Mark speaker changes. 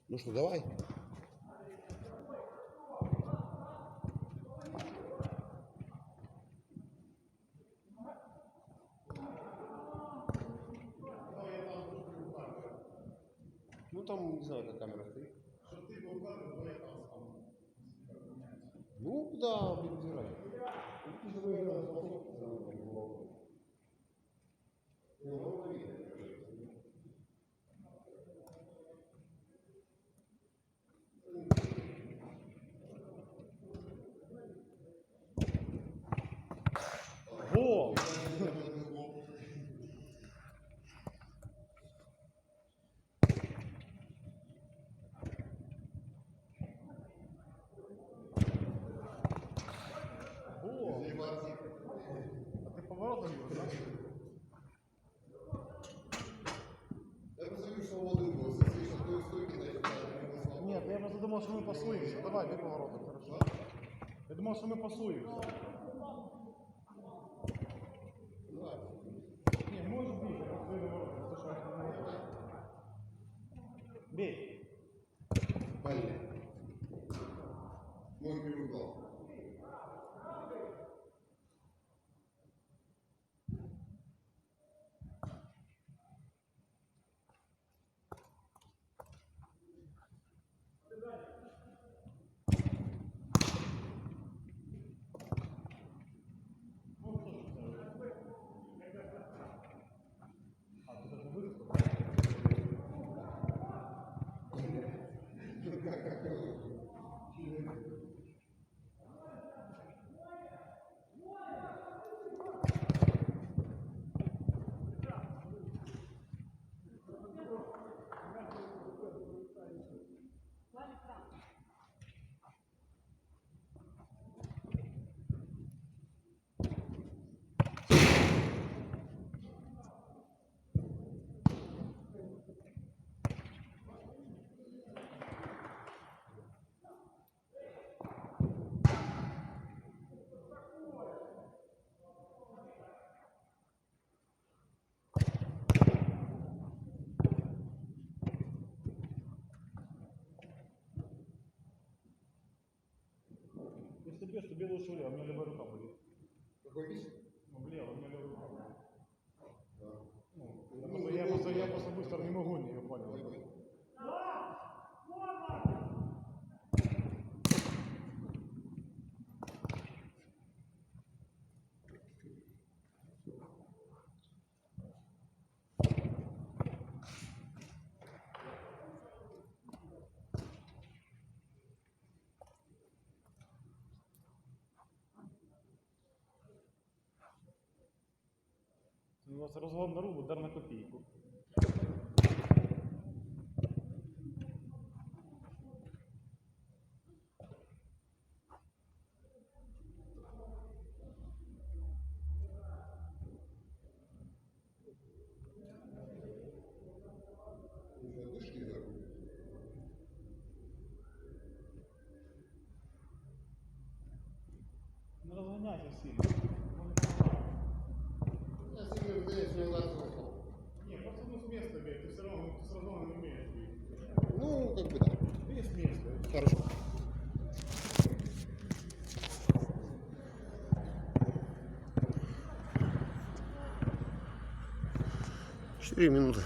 Speaker 1: Ну что, давай. Ну там, не знаю, как камера стоит. Ну да, передирай.
Speaker 2: Гол! Гол! А ти поворотом його, так?
Speaker 1: Я просто вижу, что воды было. Если что, той стойки, значит,
Speaker 2: Нет, я просто думал, что мы пасуемся. Давай, ты поворотом, хорошо. Я думал, что мы пасуемся. Не, можешь бить, я просто иду воротом. Это что, я не могу. Бей.
Speaker 1: Понятно. Мой первый гол.
Speaker 2: А, ты даже вырос? Если бьешь, то белую швыряй, у меня левая рука будет.
Speaker 1: Какой весь?
Speaker 2: Ну, влево, у меня левая рука будет.
Speaker 1: Да.
Speaker 2: Ну, я просто быстро не могу, не понял. У вас розгон на рубу, дар на копійку. Не розганяйся сильно.
Speaker 1: Я себе выгоняюсь, мне удар слышал.
Speaker 2: Не, просто ну с места бей, ты все равно не умеешь бить.
Speaker 1: Ну, как бы да.
Speaker 2: Бей с места.
Speaker 1: Хорошо. 4 минуты.